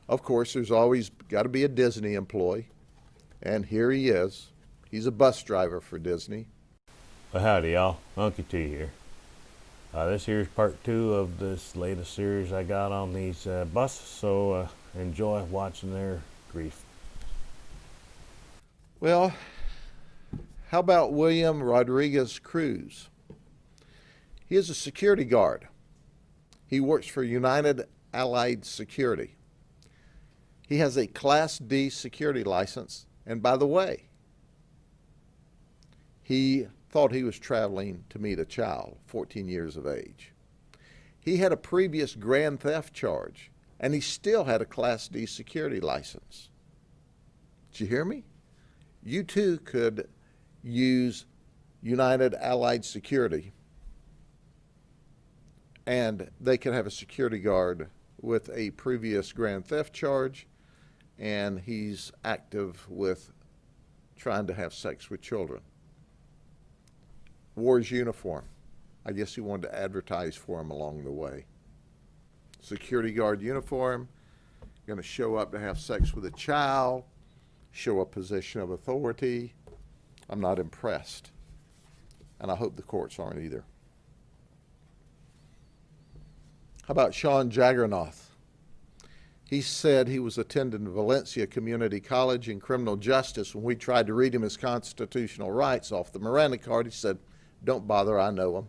Of course, there's always got to be a Disney employee, and here he is. He's a bus driver for Disney. Well, howdy y'all, Unky T here. This here's part 2 of this latest series I got on these buses, so enjoy watching their grief. Well, how about William Rodriguez Cruz? He is a security guard. He works for United Allied Security. He has a Class D security license, and by the way, he thought he was traveling to meet a child, 14 years of age. He had a previous grand theft charge, and he still had a Class D security license. Did you hear me? You too could use United Allied Security, and they can have a security guard with a previous grand theft charge, and he's active with trying to have sex with children. Wore his uniform. I guess he wanted to advertise for him along the way. Security guard uniform, going to show up to have sex with a child, show a position of authority. I'm not impressed, and I hope the courts aren't either. How about Sean Jaggernoth? He said he was attending Valencia Community College in criminal justice. When we tried to read him his constitutional rights off the Miranda card, he said, "Don't bother, I know him."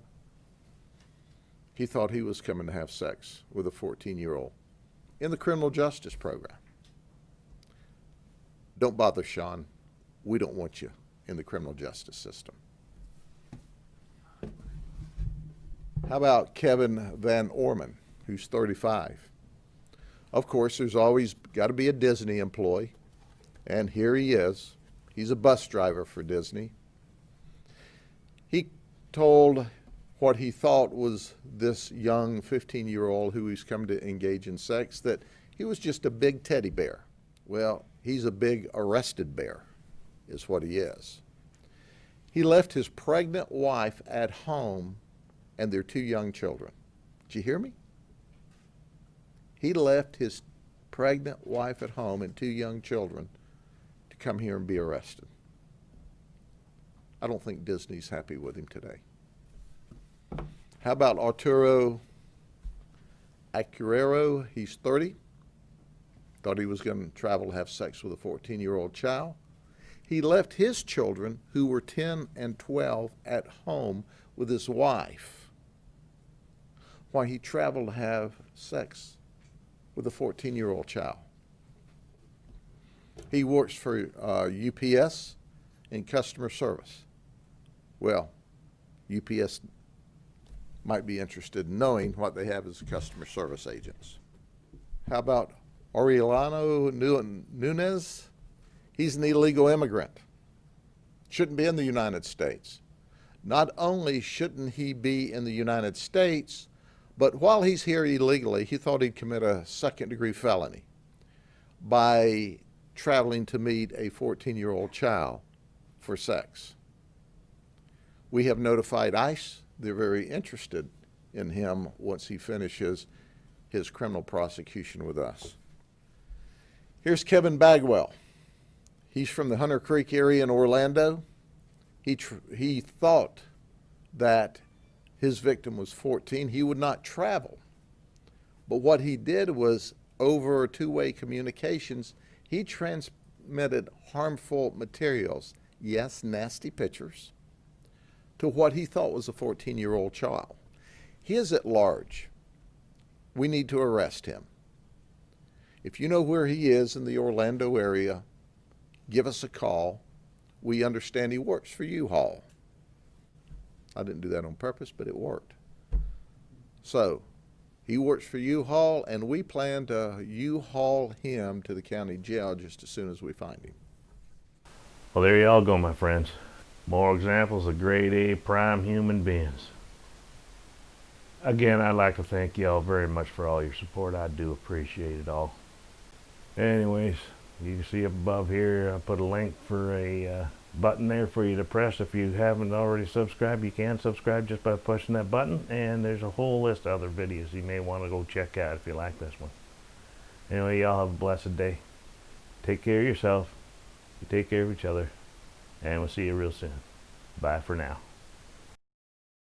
He thought he was coming to have sex with a 14-year-old in the criminal justice program. Don't bother, Sean. We don't want you in the criminal justice system. How about Kevin Van Orman, who's 35? Of course, there's always got to be a Disney employee, and here he is. He's a bus driver for Disney. He told what he thought was this young 15-year-old who he's come to engage in sex that he was just a big teddy bear. Well, he's a big arrested bear, is what he is. He left his pregnant wife at home and their 2 young children. Did you hear me? He left his pregnant wife at home and 2 young children to come here and be arrested. I don't think Disney's happy with him today. How about Arturo Acurero? He's 30. Thought he was going to travel to have sex with a 14-year-old child. He left his children, who were 10 and 12, at home with his wife while he traveled to have sex with a 14-year-old child. He works for UPS in customer service. Well, UPS might be interested in knowing what they have as customer service agents. How about Aureliano Nunez? He's an illegal immigrant. Shouldn't be in the United States. Not only shouldn't he be in the United States, but while he's here illegally, he thought he'd commit a second-degree felony by traveling to meet a 14-year-old child for sex. We have notified ICE. They're very interested in him once he finishes his criminal prosecution with us. Here's Kevin Bagwell. He's from the Hunter Creek area in Orlando. He thought that his victim was 14. He would not travel. But what he did was, over 2-way communications, he transmitted harmful materials, yes, nasty pictures, to what he thought was a 14-year-old child. He is at large. We need to arrest him. If you know where he is in the Orlando area, give us a call. We understand he works for U-Haul. I didn't do that on purpose, but it worked. So, he works for U-Haul, and we plan to U-Haul him to the county jail just as soon as we find him. Well, there you all go, my friends. More examples of grade A prime human beings. Again, I'd like to thank y'all very much for all your support. I do appreciate it all. Anyways, you can see up above here, I put a link for a button there for you to press. If you haven't already subscribed, you can subscribe just by pushing that button, and there's a whole list of other videos you may want to go check out if you like this one. Anyway, y'all have a blessed day. Take care of yourself. You take care of each other. And we'll see you real soon. Bye for now.